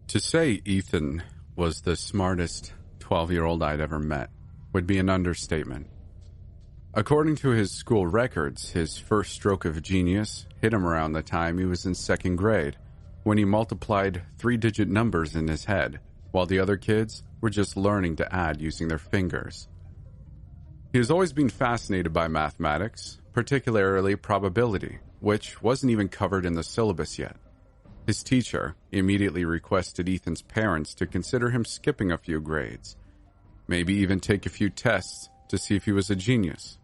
To say Ethan was the smartest 12-year-old I'd ever met would be an understatement. According to his school records, his first stroke of genius hit him around the time he was in second grade, when he multiplied 3-digit numbers in his head, while the other kids were just learning to add using their fingers. He has always been fascinated by mathematics, particularly probability, which wasn't even covered in the syllabus yet. His teacher immediately requested Ethan's parents to consider him skipping a few grades, maybe even take a few tests to see if he was a genius.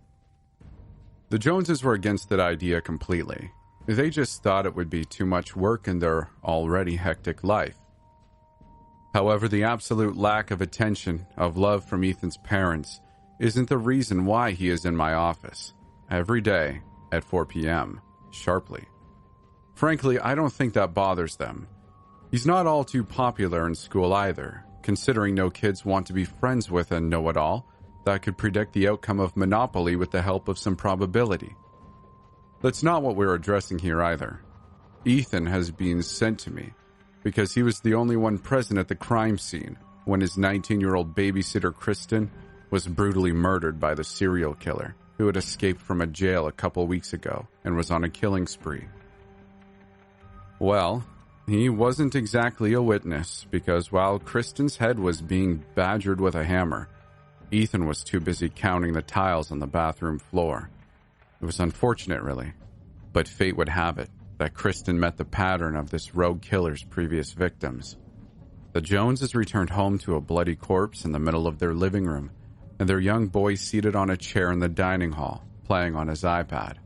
The Joneses were against that idea completely. They just thought it would be too much work in their already hectic life. However, the absolute lack of attention, of love from Ethan's parents isn't the reason why he is in my office every day at 4 p.m. sharply. Frankly, I don't think that bothers them. He's not all too popular in school either, considering no kids want to be friends with a know-it-all that could predict the outcome of Monopoly with the help of some probability. That's not what we're addressing here either. Ethan has been sent to me because he was the only one present at the crime scene when his 19-year-old babysitter Kristen was brutally murdered by the serial killer who had escaped from a jail a couple weeks ago and was on a killing spree. Well, he wasn't exactly a witness because while Kristen's head was being badgered with a hammer, Ethan was too busy counting the tiles on the bathroom floor. It was unfortunate, really, but fate would have it that Kristen met the pattern of this rogue killer's previous victims. The Joneses returned home to a bloody corpse in the middle of their living room, and their young boy seated on a chair in the dining hall, playing on his iPad.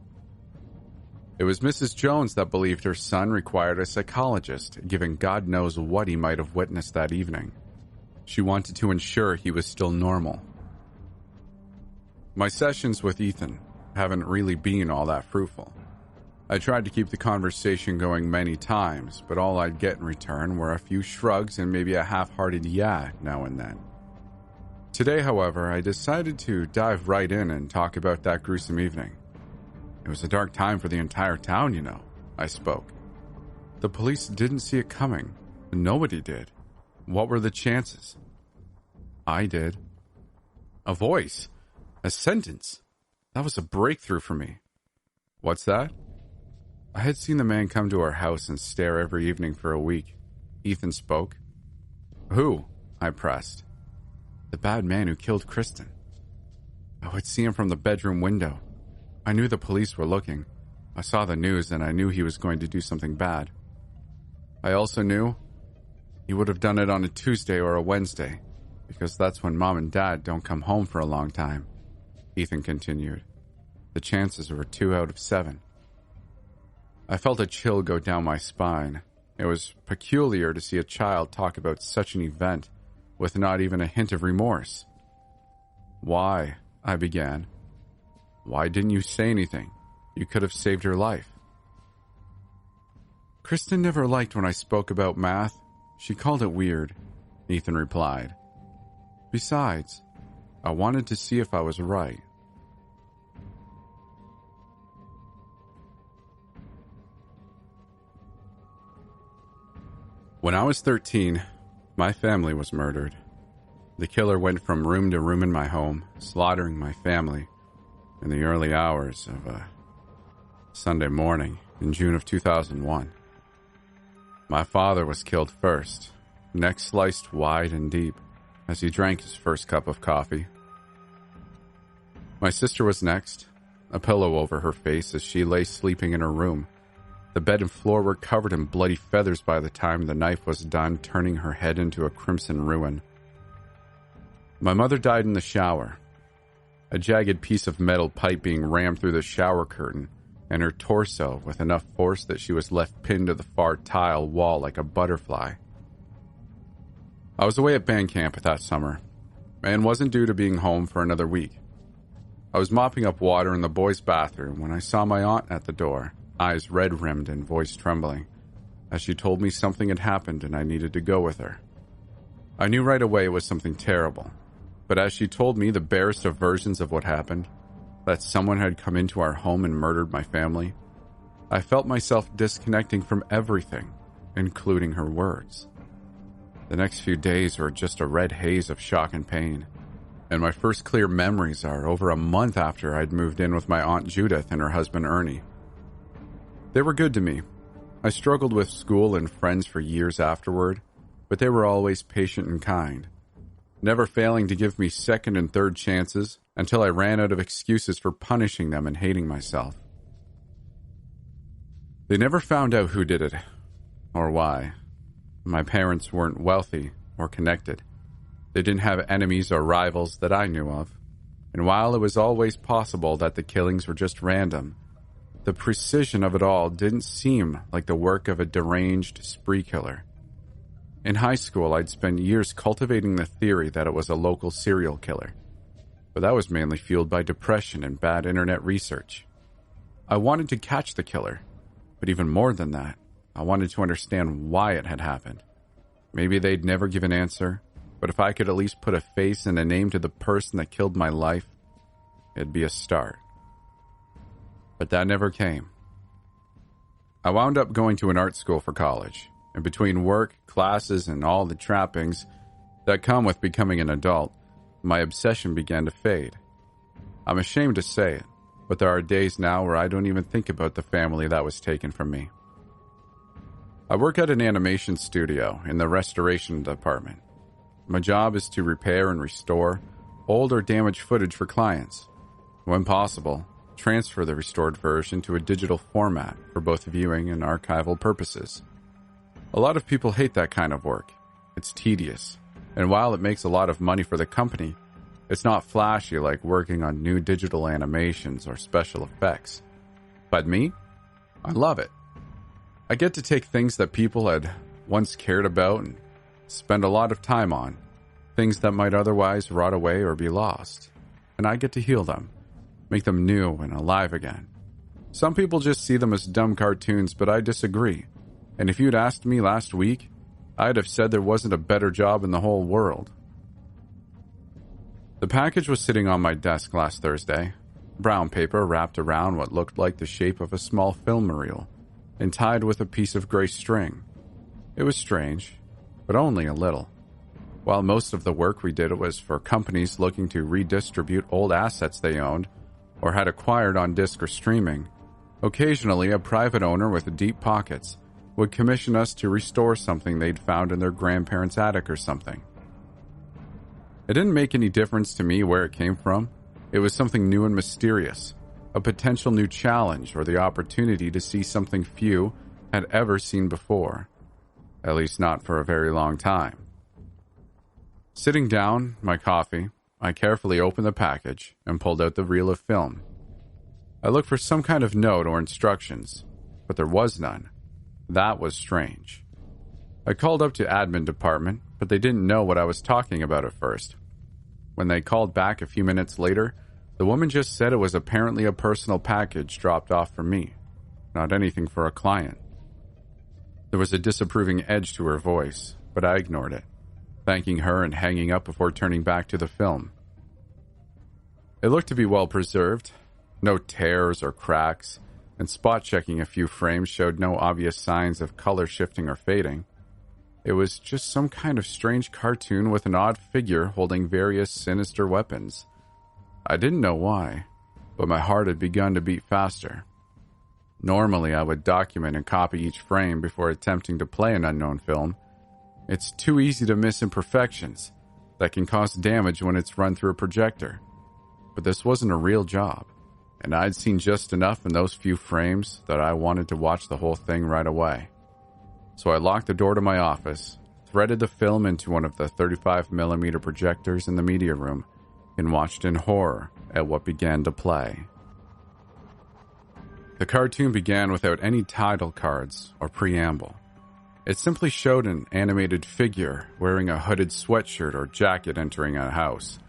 It was Mrs. Jones that believed her son required a psychologist, given God knows what he might have witnessed that evening. She wanted to ensure he was still normal. My sessions with Ethan haven't really been all that fruitful. I tried to keep the conversation going many times, but all I'd get in return were a few shrugs and maybe a half-hearted yeah now and then. Today, however, I decided to dive right in and talk about that gruesome evening. It was a dark time for the entire town, you know, I spoke. The police didn't see it coming. Nobody did. What were the chances? I did. A voice. A sentence. That was a breakthrough for me. What's that? I had seen the man come to our house and stare every evening for a week. Ethan spoke. Who? I pressed. The bad man who killed Kristen. I would see him from the bedroom window. I knew the police were looking. I saw the news and I knew he was going to do something bad. I also knew he would have done it on a Tuesday or a Wednesday, because that's when Mom and Dad don't come home for a long time. Ethan continued. The chances were 2 out of 7. I felt a chill go down my spine. It was peculiar to see a child talk about such an event with not even a hint of remorse. Why? I began. Why didn't you say anything? You could have saved her life. Kristen never liked when I spoke about math. She called it weird, Ethan replied. Besides, I wanted to see if I was right. When I was 13, my family was murdered. The killer went from room to room in my home, slaughtering my family in the early hours of a Sunday morning in June of 2001. My father was killed first, neck sliced wide and deep as he drank his first cup of coffee. My sister was next, a pillow over her face as she lay sleeping in her room. The bed and floor were covered in bloody feathers by the time the knife was done, turning her head into a crimson ruin. My mother died in the shower, a jagged piece of metal pipe being rammed through the shower curtain, and her torso with enough force that she was left pinned to the far tile wall like a butterfly. I was away at band camp that summer, and wasn't due to being home for another week. I was mopping up water in the boys' bathroom when I saw my aunt at the door, eyes red-rimmed and voice trembling, as she told me something had happened and I needed to go with her. I knew right away it was something terrible, but as she told me the barest of versions of what happened, that someone had come into our home and murdered my family, I felt myself disconnecting from everything, including her words. The next few days were just a red haze of shock and pain. And my first clear memories are over a month after I'd moved in with my Aunt Judith and her husband Ernie. They were good to me. I struggled with school and friends for years afterward, but they were always patient and kind, never failing to give me second and third chances until I ran out of excuses for punishing them and hating myself. They never found out who did it, or why. My parents weren't wealthy or connected. They didn't have enemies or rivals that I knew of, and while it was always possible that the killings were just random, the precision of it all didn't seem like the work of a deranged spree killer. In high school, I'd spent years cultivating the theory that it was a local serial killer, but that was mainly fueled by depression and bad internet research. I wanted to catch the killer, but even more than that, I wanted to understand why it had happened. Maybe they'd never give an answer, but if I could at least put a face and a name to the person that killed my life, it'd be a start. But that never came. I wound up going to an art school for college, and between work, classes, and all the trappings that come with becoming an adult, my obsession began to fade. I'm ashamed to say it, but there are days now where I don't even think about the family that was taken from me. I work at an animation studio in the restoration department. My job is to repair and restore old or damaged footage for clients. When possible, transfer the restored version to a digital format for both viewing and archival purposes. A lot of people hate that kind of work. It's tedious, and while it makes a lot of money for the company, it's not flashy like working on new digital animations or special effects. But me? I love it. I get to take things that people had once cared about and spend a lot of time on, things that might otherwise rot away or be lost, and I get to heal them, make them new and alive again. Some people just see them as dumb cartoons, but I disagree. And if you'd asked me last week, I'd have said there wasn't a better job in the whole world. The package was sitting on my desk last Thursday, brown paper wrapped around what looked like the shape of a small film reel, and tied with a piece of gray string. It was strange, but only a little. While most of the work we did was for companies looking to redistribute old assets they owned or had acquired on disc or streaming, occasionally a private owner with deep pockets would commission us to restore something they'd found in their grandparents' attic or something. It didn't make any difference to me where it came from. It was something new and mysterious, a potential new challenge or the opportunity to see something few had ever seen before, at least not for a very long time. Sitting down, my coffee, I carefully opened the package and pulled out the reel of film. I looked for some kind of note or instructions, but there was none. That was strange. I called up to admin department, but they didn't know what I was talking about at first. When they called back a few minutes later, the woman just said it was apparently a personal package dropped off for me, not anything for a client. There was a disapproving edge to her voice, but I ignored it, thanking her and hanging up before turning back to the film. It looked to be well preserved, no tears or cracks, and spot-checking a few frames showed no obvious signs of color shifting or fading. It was just some kind of strange cartoon with an odd figure holding various sinister weapons. I didn't know why, but my heart had begun to beat faster. Normally, I would document and copy each frame before attempting to play an unknown film. It's too easy to miss imperfections that can cause damage when it's run through a projector. But this wasn't a real job, and I'd seen just enough in those few frames that I wanted to watch the whole thing right away. So I locked the door to my office, threaded the film into one of the 35mm projectors in the media room, and watched in horror at what began to play. The cartoon began without any title cards or preamble. It simply showed an animated figure wearing a hooded sweatshirt or jacket entering a house.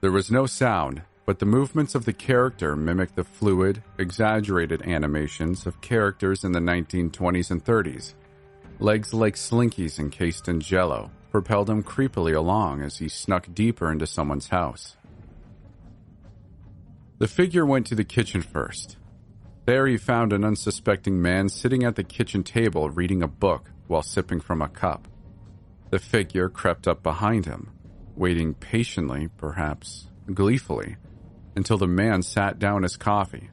There was no sound, but the movements of the character mimicked the fluid, exaggerated animations of characters in the 1920s and 30s. Legs like slinkies encased in jello propelled him creepily along as he snuck deeper into someone's house. The figure went to the kitchen first. There he found an unsuspecting man sitting at the kitchen table reading a book while sipping from a cup. The figure crept up behind him, waiting patiently, perhaps gleefully, until the man sat down his coffee.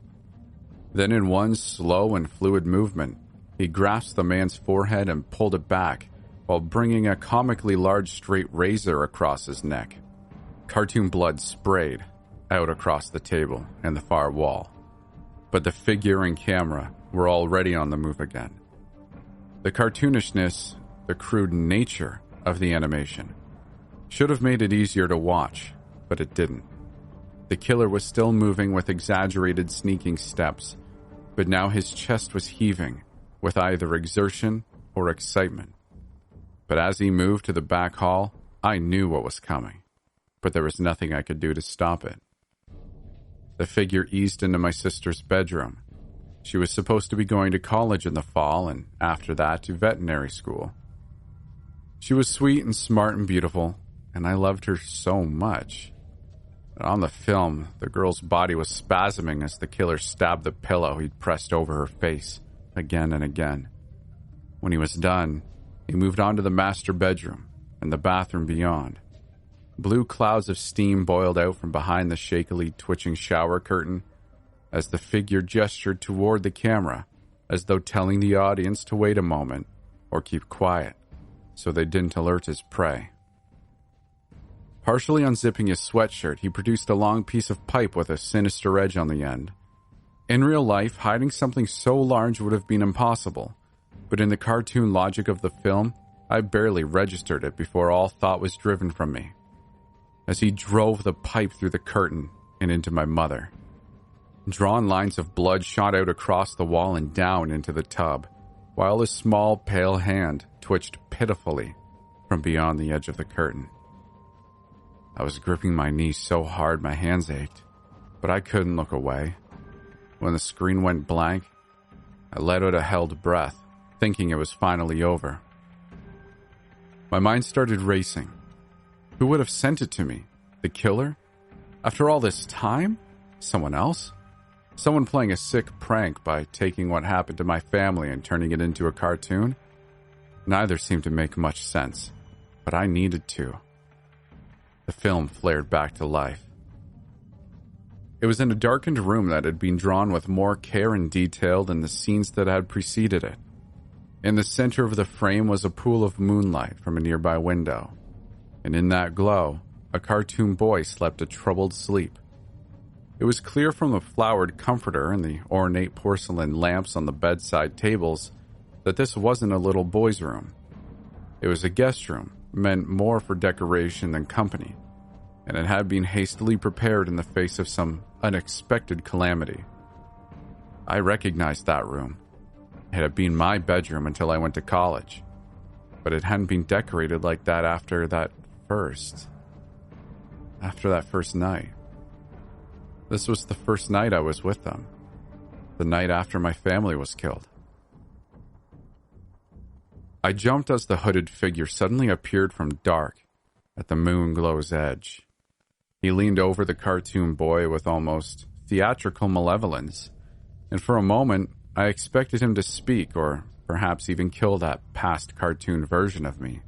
Then in one slow and fluid movement, he grasped the man's forehead and pulled it back while bringing a comically large straight razor across his neck. Cartoon blood sprayed out across the table and the far wall, but the figure and camera were already on the move again. The cartoonishness, the crude nature of the animation should have made it easier to watch, but it didn't. The killer was still moving with exaggerated sneaking steps, but now his chest was heaving with either exertion or excitement. But as he moved to the back hall, I knew what was coming, but there was nothing I could do to stop it. The figure eased into my sister's bedroom. She was supposed to be going to college in the fall, and after that to veterinary school. She was sweet and smart and beautiful, and I loved her so much. But on the film, the girl's body was spasming as the killer stabbed the pillow he'd pressed over her face again and again. When he was done, he moved on to the master bedroom and the bathroom beyond. Blue clouds of steam boiled out from behind the shakily twitching shower curtain as the figure gestured toward the camera, as though telling the audience to wait a moment or keep quiet so they didn't alert his prey. Partially unzipping his sweatshirt, he produced a long piece of pipe with a sinister edge on the end. In real life, hiding something so large would have been impossible, but in the cartoon logic of the film, I barely registered it before all thought was driven from me, as he drove the pipe through the curtain and into my mother. Drawn lines of blood shot out across the wall and down into the tub, while his small, pale hand twitched pitifully from beyond the edge of the curtain. I was gripping my knee so hard my hands ached, but I couldn't look away. When the screen went blank, I let out a held breath, thinking it was finally over. My mind started racing. Who would have sent it to me? The killer? After all this time? Someone else? Someone playing a sick prank by taking what happened to my family and turning it into a cartoon? Neither seemed to make much sense, but I needed to. The film flared back to life. It was in a darkened room that had been drawn with more care and detail than the scenes that had preceded it. In the center of the frame was a pool of moonlight from a nearby window, and in that glow, a cartoon boy slept a troubled sleep. It was clear from the flowered comforter and the ornate porcelain lamps on the bedside tables that this wasn't a little boy's room. It was a guest room, meant more for decoration than company, and it had been hastily prepared in the face of some unexpected calamity. I recognized that room. It had been my bedroom until I went to college, but it hadn't been decorated like that after that first night. This was the first night I was with them, the night after my family was killed. I jumped as the hooded figure suddenly appeared from dark at the moon glow's edge. He leaned over the cartoon boy with almost theatrical malevolence, and for a moment I expected him to speak or perhaps even kill that past cartoon version of me.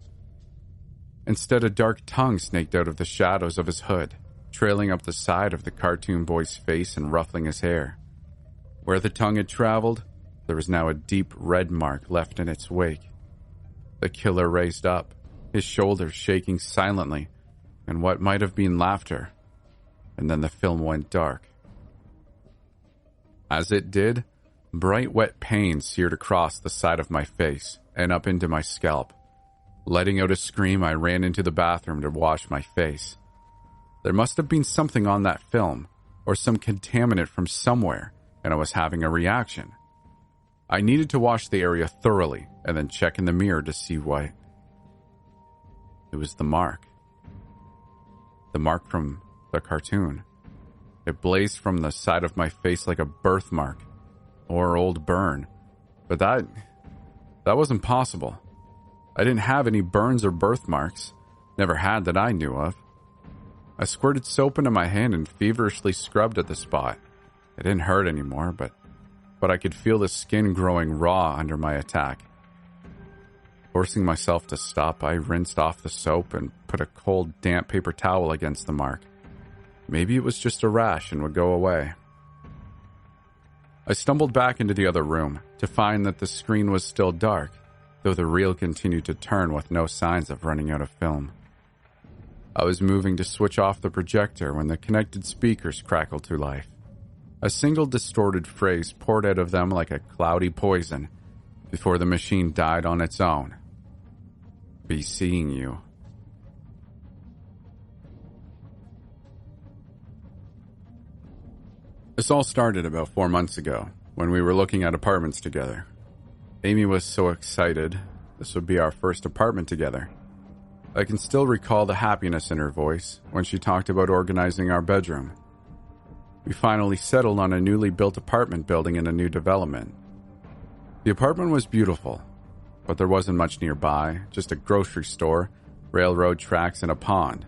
Instead, a dark tongue snaked out of the shadows of his hood, trailing up the side of the cartoon boy's face and ruffling his hair. Where the tongue had traveled, there was now a deep red mark left in its wake. The killer raised up, his shoulders shaking silently, and what might have been laughter, and then the film went dark. As it did, bright wet pain seared across the side of my face and up into my scalp. Letting out a scream, I ran into the bathroom to wash my face. There must have been something on that film, or some contaminant from somewhere, and I was having a reaction. I needed to wash the area thoroughly and then check in the mirror to see what. It was the mark. The mark from the cartoon. It blazed from the side of my face like a birthmark or old burn, but that wasn't possible. I didn't have any burns or birthmarks, never had that I knew of. I squirted soap into my hand and feverishly scrubbed at the spot. It didn't hurt anymore, but I could feel the skin growing raw under my attack. Forcing myself to stop, I rinsed off the soap and put a cold, damp paper towel against the mark. Maybe it was just a rash and would go away. I stumbled back into the other room to find that the screen was still dark, though the reel continued to turn with no signs of running out of film. I was moving to switch off the projector when the connected speakers crackled to life. A single distorted phrase poured out of them like a cloudy poison before the machine died on its own. Be seeing you. This all started about 4 months ago when we were looking at apartments together. Amy was so excited. This would be our first apartment together. I can still recall the happiness in her voice when she talked about organizing our bedroom. We finally settled on a newly built apartment building in a new development. The apartment was beautiful, but there wasn't much nearby, just a grocery store, railroad tracks, and a pond.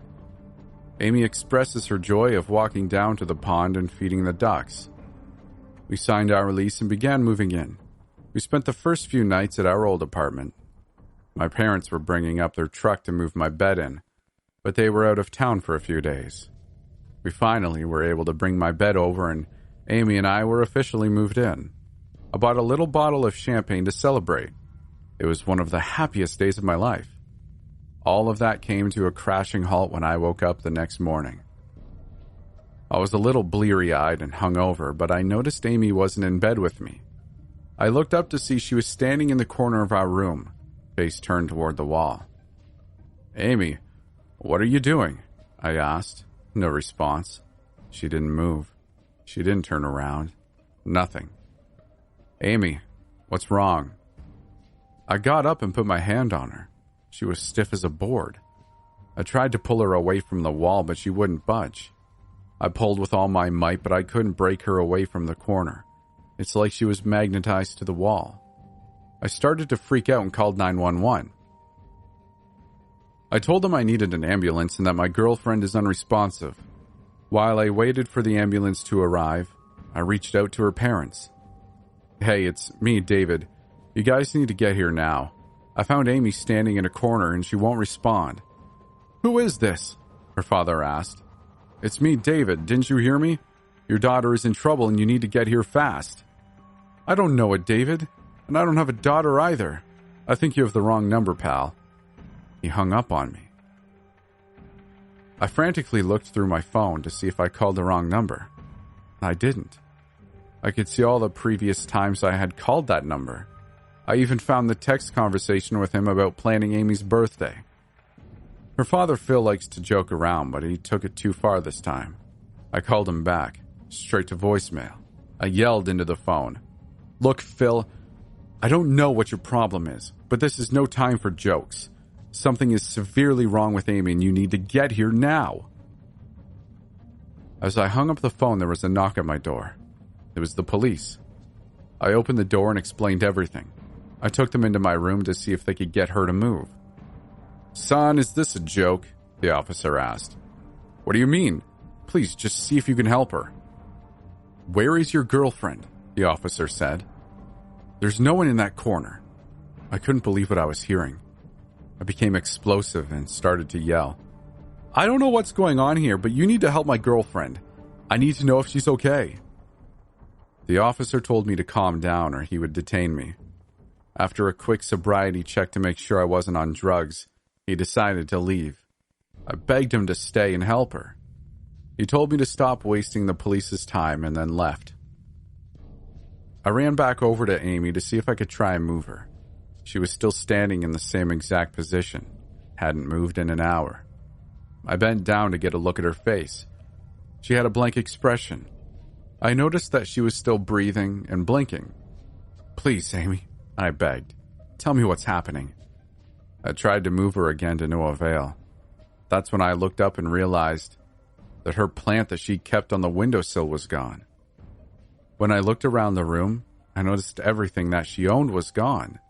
Amy expresses her joy of walking down to the pond and feeding the ducks. We signed our lease and began moving in. We spent the first few nights at our old apartment. My parents were bringing up their truck to move my bed in, but they were out of town for a few days. We finally were able to bring my bed over, and Amy and I were officially moved in. I bought a little bottle of champagne to celebrate. It was one of the happiest days of my life. All of that came to a crashing halt when I woke up the next morning. I was a little bleary-eyed and hungover, but I noticed Amy wasn't in bed with me. I looked up to see she was standing in the corner of our room, face turned toward the wall. "Amy, what are you doing?" I asked. No response. She didn't move. She didn't turn around. Nothing. "Amy, what's wrong?" I got up and put my hand on her. She was stiff as a board. I tried to pull her away from the wall, but she wouldn't budge. I pulled with all my might, but I couldn't break her away from the corner. It's like she was magnetized to the wall. I started to freak out and called 911. I told them I needed an ambulance and that my girlfriend is unresponsive. While I waited for the ambulance to arrive, I reached out to her parents. "Hey, it's me, David. You guys need to get here now. I found Amy standing in a corner and she won't respond." "Who is this?" her father asked. "It's me, David. Didn't you hear me? Your daughter is in trouble and you need to get here fast." "I don't know it, David. And I don't have a daughter either. I think you have the wrong number, pal." He hung up on me. I frantically looked through my phone to see if I called the wrong number. I didn't. I could see all the previous times I had called that number. I even found the text conversation with him about planning Amy's birthday. Her father, Phil, likes to joke around, but he took it too far this time. I called him back, straight to voicemail. I yelled into the phone, "Look, Phil, I don't know what your problem is, but this is no time for jokes. Something is severely wrong with Amy and you need to get here now." As I hung up the phone, there was a knock at my door. It was the police. I opened the door and explained everything. I took them into my room to see if they could get her to move. "Son, is this a joke?" the officer asked. "What do you mean? Please, just see if you can help her." "Where is your girlfriend?" the officer said. "There's no one in that corner." I couldn't believe what I was hearing. I became explosive and started to yell. "I don't know what's going on here, but you need to help my girlfriend. I need to know if she's okay." The officer told me to calm down or he would detain me. After a quick sobriety check to make sure I wasn't on drugs, he decided to leave. I begged him to stay and help her. He told me to stop wasting the police's time and then left. I ran back over to Amy to see if I could try and move her. She was still standing in the same exact position, hadn't moved in an hour. I bent down to get a look at her face. She had a blank expression. I noticed that she was still breathing and blinking. "Please, Amy," I begged. "Tell me what's happening." I tried to move her again to no avail. That's when I looked up and realized that her plant that she kept on the windowsill was gone. When I looked around the room, I noticed everything that she owned was gone.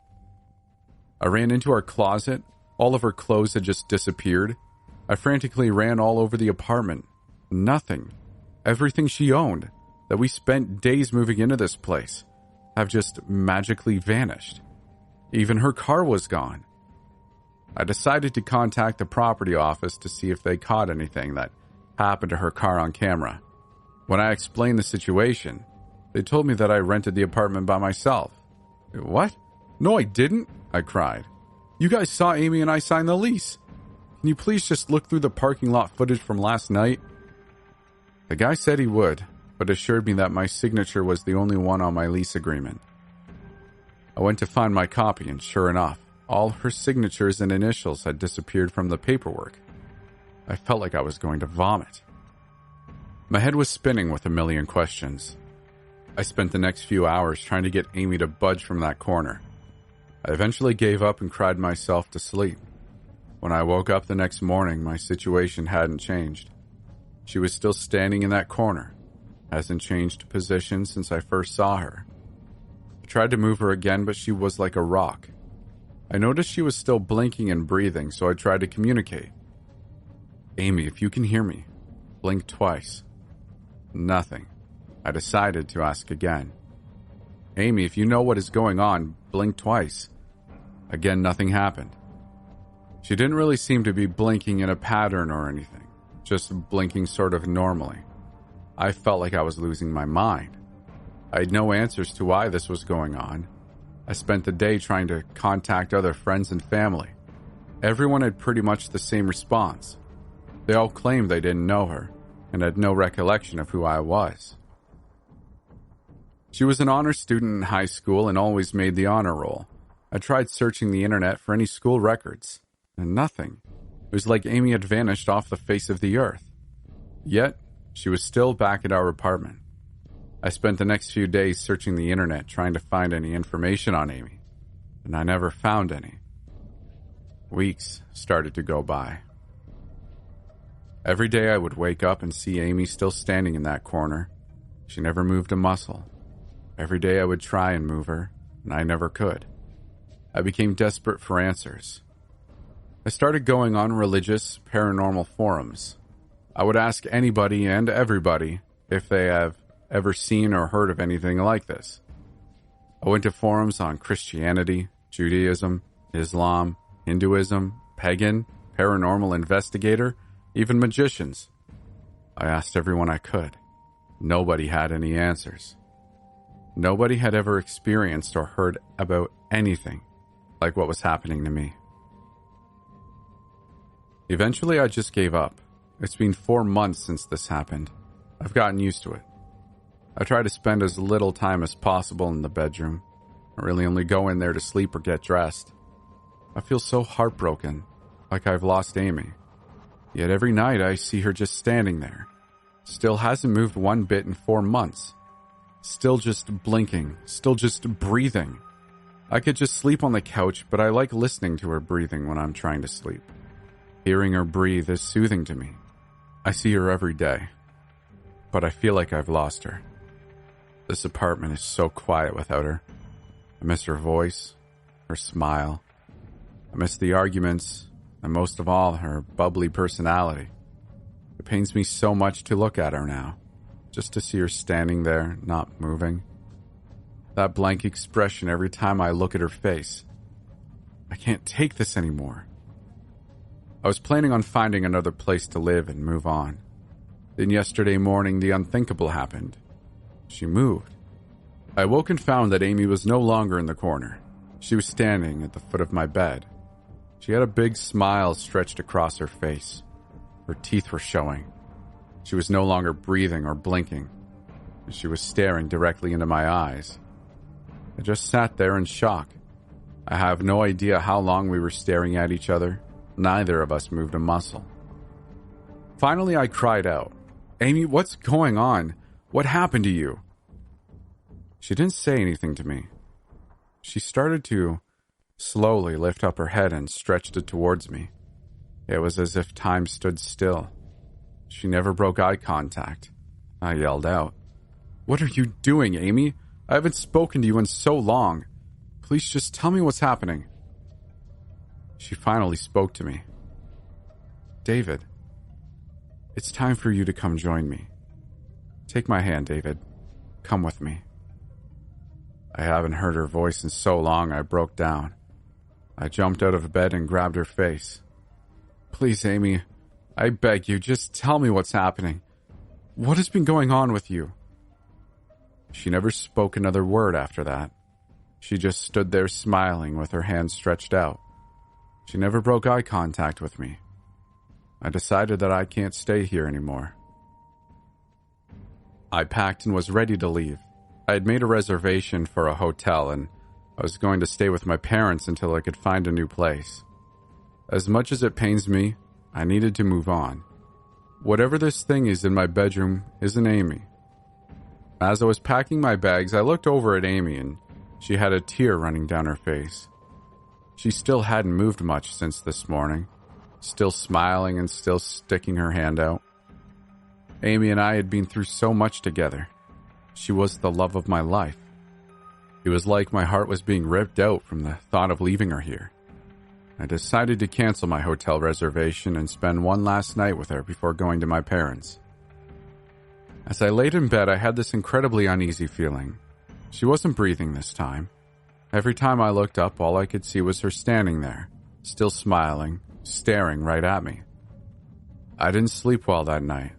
I ran into our closet. All of her clothes had just disappeared. I frantically ran all over the apartment. Nothing. Everything she owned, that we spent days moving into this place, have just magically vanished. Even her car was gone. I decided to contact the property office to see if they caught anything that happened to her car on camera. When I explained the situation, they told me that I rented the apartment by myself. What? No, I didn't, I cried. You guys saw Amy and I sign the lease. Can you please just look through the parking lot footage from last night? The guy said he would, but assured me that my signature was the only one on my lease agreement. I went to find my copy, and sure enough, all her signatures and initials had disappeared from the paperwork. I felt like I was going to vomit. My head was spinning with a million questions. I spent the next few hours trying to get Amy to budge from that corner. I eventually gave up and cried myself to sleep. When I woke up the next morning, my situation hadn't changed. She was still standing in that corner. Hasn't changed position since I first saw her. I tried to move her again, but she was like a rock. I noticed she was still blinking and breathing, so I tried to communicate. Amy, if you can hear me, blink twice. Nothing. I decided to ask again. Amy, if you know what is going on, blink twice. Again, nothing happened. She didn't really seem to be blinking in a pattern or anything, just blinking sort of normally. I felt like I was losing my mind. I had no answers to why this was going on. I spent the day trying to contact other friends and family. Everyone had pretty much the same response. They all claimed they didn't know her and had no recollection of who I was. She was an honor student in high school and always made the honor roll. I tried searching the internet for any school records, and nothing. It was like Amy had vanished off the face of the earth. Yet, she was still back at our apartment. I spent the next few days searching the internet trying to find any information on Amy, and I never found any. Weeks started to go by. Every day I would wake up and see Amy still standing in that corner. She never moved a muscle. Every day I would try and move her, and I never could. I became desperate for answers. I started going on religious, paranormal forums. I would ask anybody and everybody if they have ever seen or heard of anything like this. I went to forums on Christianity, Judaism, Islam, Hinduism, pagan, paranormal investigator, even magicians. I asked everyone I could. Nobody had any answers. Nobody had ever experienced or heard about anything like what was happening to me. Eventually, I just gave up. It's been 4 months since this happened. I've gotten used to it. I try to spend as little time as possible in the bedroom. I really only go in there to sleep or get dressed. I feel so heartbroken, like I've lost Amy. Yet every night I see her just standing there. Still hasn't moved one bit in 4 months. Still just blinking, still just breathing. I could just sleep on the couch, but I like listening to her breathing when I'm trying to sleep. Hearing her breathe is soothing to me. I see her every day, but I feel like I've lost her. This apartment is so quiet without her. I miss her voice, her smile. I miss the arguments, and most of all, her bubbly personality. It pains me so much to look at her now, just to see her standing there, not moving. That blank expression every time I look at her face. I can't take this anymore. I was planning on finding another place to live and move on. Then yesterday morning, the unthinkable happened. She moved. I woke and found that Amy was no longer in the corner. She was standing at the foot of my bed. She had a big smile stretched across her face. Her teeth were showing. She was no longer breathing or blinking. She was staring directly into my eyes. I just sat there in shock. I have no idea how long we were staring at each other. Neither of us moved a muscle. Finally, I cried out, "Amy, what's going on? What happened to you?" She didn't say anything to me. She started to slowly lift up her head and stretched it towards me. It was as if time stood still. She never broke eye contact. I yelled out, "What are you doing, Amy? I haven't spoken to you in so long. Please just tell me what's happening." She finally spoke to me. "David, it's time for you to come join me. Take my hand, David. Come with me." I haven't heard her voice in so long I broke down. I jumped out of bed and grabbed her face. "Please, Amy, I beg you, just tell me what's happening. What has been going on with you?" She never spoke another word after that. She just stood there smiling with her hands stretched out. She never broke eye contact with me. I decided that I can't stay here anymore. I packed and was ready to leave. I had made a reservation for a hotel and I was going to stay with my parents until I could find a new place. As much as it pains me, I needed to move on. Whatever this thing is in my bedroom isn't Amy. As I was packing my bags, I looked over at Amy and she had a tear running down her face. She still hadn't moved much since this morning, still smiling and still sticking her hand out. Amy and I had been through so much together. She was the love of my life. It was like my heart was being ripped out from the thought of leaving her here. I decided to cancel my hotel reservation and spend one last night with her before going to my parents'. As I laid in bed, I had this incredibly uneasy feeling. She wasn't breathing this time. Every time I looked up, all I could see was her standing there, still smiling, staring right at me. I didn't sleep well that night.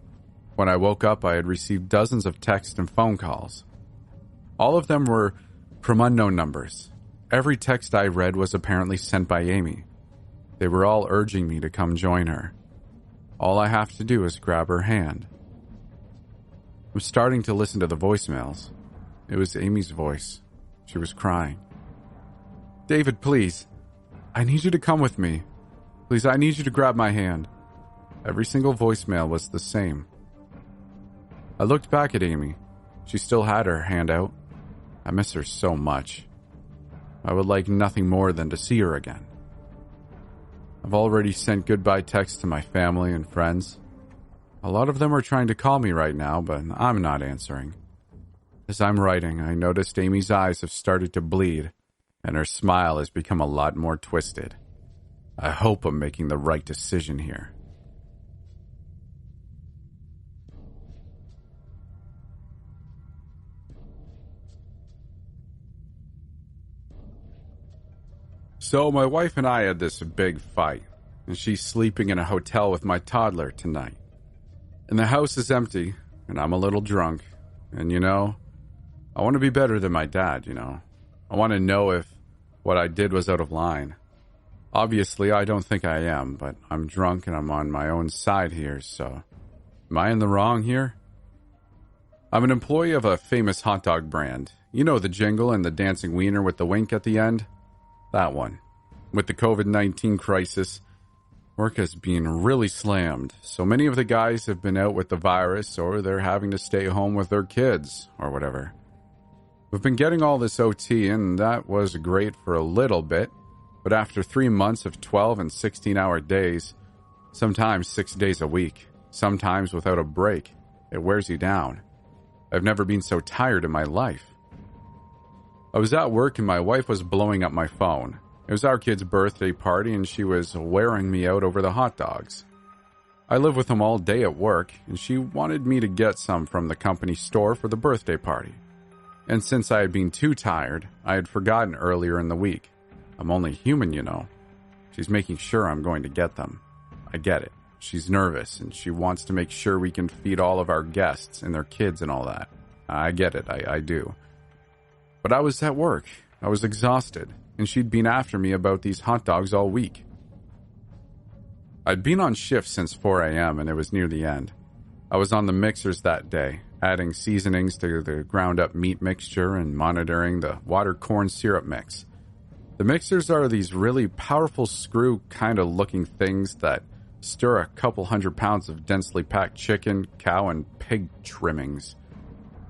When I woke up, I had received dozens of texts and phone calls. All of them were from unknown numbers. Every text I read was apparently sent by Amy. They were all urging me to come join her. All I have to do is grab her hand. I'm starting to listen to the voicemails. It was Amy's voice. She was crying. "David, please. I need you to come with me. Please, I need you to grab my hand." Every single voicemail was the same. I looked back at Amy. She still had her hand out. I miss her so much. I would like nothing more than to see her again. I've already sent goodbye texts to my family and friends. A lot of them are trying to call me right now, but I'm not answering. As I'm writing, I noticed Amy's eyes have started to bleed, and her smile has become a lot more twisted. I hope I'm making the right decision here. So my wife and I had this big fight, and she's sleeping in a hotel with my toddler tonight. And the house is empty, and I'm a little drunk, and I want to be better than my dad, I want to know if what I did was out of line. Obviously, I don't think I am, but I'm drunk and I'm on my own side here, so am I in the wrong here? I'm an employee of a famous hot dog brand. You know the jingle and the dancing wiener with the wink at the end? That one. With the COVID-19 crisis, work has been really slammed. So many of the guys have been out with the virus or they're having to stay home with their kids or whatever. We've been getting all this OT and that was great for a little bit, but after 3 months of 12 and 16-hour days, sometimes 6 days a week, sometimes without a break, it wears you down. I've never been so tired in my life. I was at work and my wife was blowing up my phone. It was our kid's birthday party and she was wearing me out over the hot dogs. I live with them all day at work and she wanted me to get some from the company store for the birthday party. And since I had been too tired, I had forgotten earlier in the week. I'm only human, She's making sure I'm going to get them. I get it. She's nervous and she wants to make sure we can feed all of our guests and their kids and all that. I get it. I do. But I was at work. I was exhausted, and she'd been after me about these hot dogs all week. I'd been on shift since 4 a.m., and it was near the end. I was on the mixers that day, adding seasonings to the ground-up meat mixture and monitoring the water corn syrup mix. The mixers are these really powerful screw kind of looking things that stir a couple 100 pounds of densely packed chicken, cow, and pig trimmings.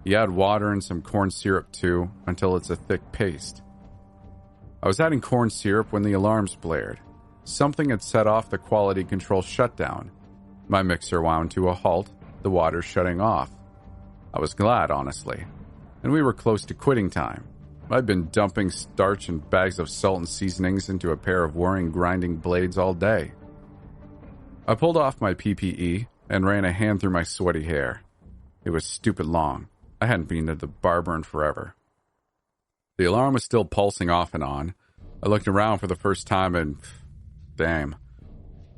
You add water and some corn syrup too, until it's a thick paste. I was adding corn syrup when the alarms blared. Something had set off the quality control shutdown. My mixer wound to a halt, the water shutting off. I was glad, honestly. And we were close to quitting time. I'd been dumping starch and bags of salt and seasonings into a pair of whirring grinding blades all day. I pulled off my PPE and ran a hand through my sweaty hair. It was stupid long. I hadn't been to the barber in forever. The alarm was still pulsing off and on. I looked around for the first time and, damn,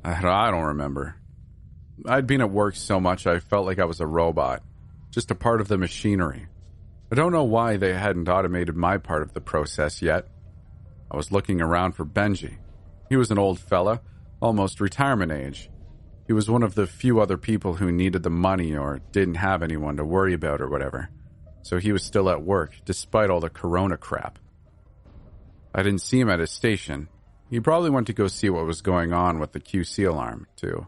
I don't remember. I'd been at work so much I felt like I was a robot, just a part of the machinery. I don't know why they hadn't automated my part of the process yet. I was looking around for Benji. He was an old fella, almost retirement age. He was one of the few other people who needed the money or didn't have anyone to worry about or whatever. So he was still at work, despite all the corona crap. I didn't see him at his station. He probably went to go see what was going on with the QC alarm, too.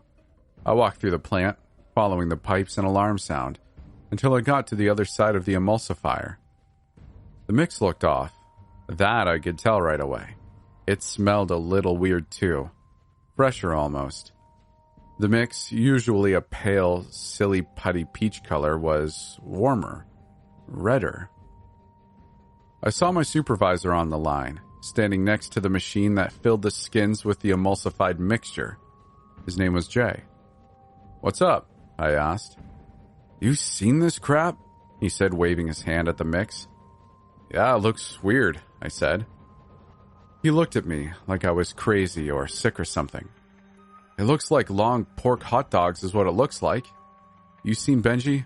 I walked through the plant, following the pipes and alarm sound, until I got to the other side of the emulsifier. The mix looked off. That I could tell right away. It smelled a little weird too. Fresher almost. The mix, usually a pale, silly putty peach color, was warmer. Redder. I saw my supervisor on the line, standing next to the machine that filled the skins with the emulsified mixture. His name was Jay. "What's up?" I asked. "You seen this crap?" he said, waving his hand at the mix. "Yeah, it looks weird," I said. He looked at me like I was crazy or sick or something. "It looks like long pork hot dogs is what it looks like. You seen Benji?"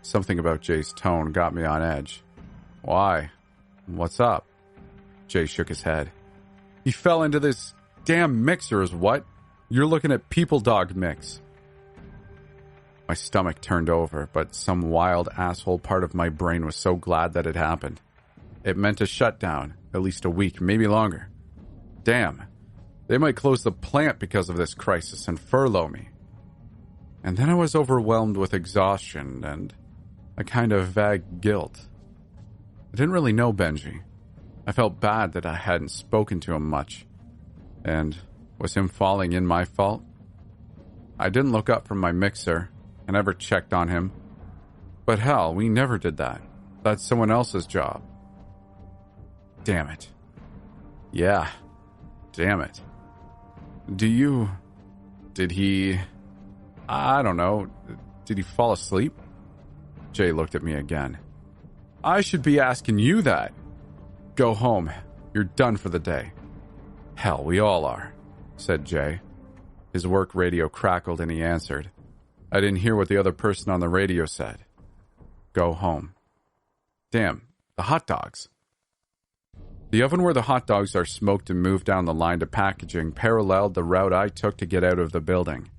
Something about Jay's tone got me on edge. "Why? What's up?" Jay shook his head. "He fell into this damn mixer is what? You're looking at people dog mix." My stomach turned over, but some wild asshole part of my brain was so glad that it happened. It meant a shutdown, at least a week, maybe longer. Damn, they might close the plant because of this crisis and furlough me. And then I was overwhelmed with exhaustion and a kind of vague guilt. I didn't really know Benji. I felt bad that I hadn't spoken to him much. And was him falling in my fault? I didn't look up from my mixer. I never checked on him. But hell, we never did that. That's someone else's job. Damn it. Yeah. Damn it. Did he... I don't know. Did he fall asleep? Jay looked at me again. I should be asking you that. Go home. You're done for the day. Hell, we all are, said Jay. His work radio crackled and he answered. I didn't hear what the other person on the radio said. Go home. Damn, the hot dogs. The oven where the hot dogs are smoked and moved down the line to packaging paralleled the route I took to get out of the building.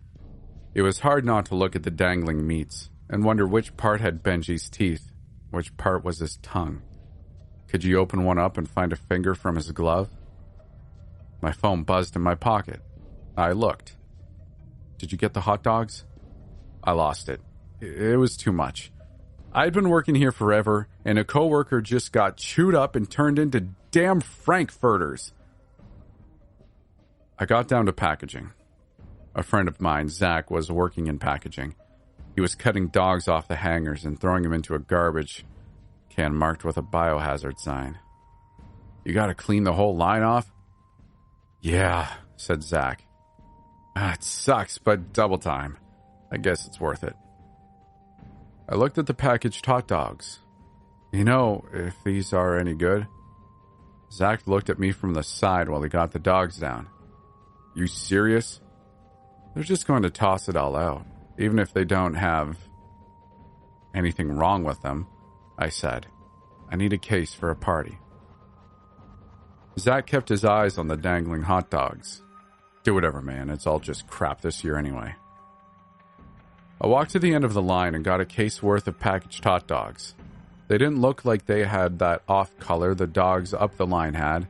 It was hard not to look at the dangling meats and wonder which part had Benji's teeth, which part was his tongue. Could you open one up and find a finger from his glove? My phone buzzed in my pocket. I looked. Did you get the hot dogs? I lost it. It was too much. I'd been working here forever, and a coworker just got chewed up and turned into damn frankfurters. I got down to packaging. A friend of mine, Zach, was working in packaging. He was cutting dogs off the hangers and throwing them into a garbage can marked with a biohazard sign. You gotta clean the whole line off? Yeah, said Zach. It sucks, but double time. I guess it's worth it. I looked at the packaged hot dogs. You know, if these are any good? Zach looked at me from the side while he got the dogs down. You serious? They're just going to toss it all out, even if they don't have anything wrong with them, I said. I need a case for a party. Zach kept his eyes on the dangling hot dogs. Do whatever, man. It's all just crap this year anyway. I walked to the end of the line and got a case worth of packaged hot dogs. They didn't look like they had that off color the dogs up the line had.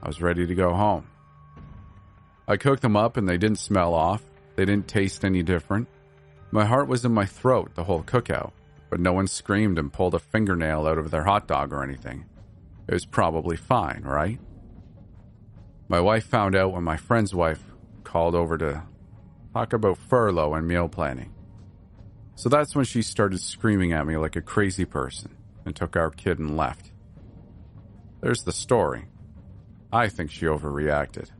I was ready to go home. I cooked them up and they didn't smell off. They didn't taste any different. My heart was in my throat the whole cookout, but no one screamed and pulled a fingernail out of their hot dog or anything. It was probably fine, right? My wife found out when my friend's wife called over to talk about furlough and meal planning. So that's when she started screaming at me like a crazy person and took our kid and left. There's the story. I think she overreacted.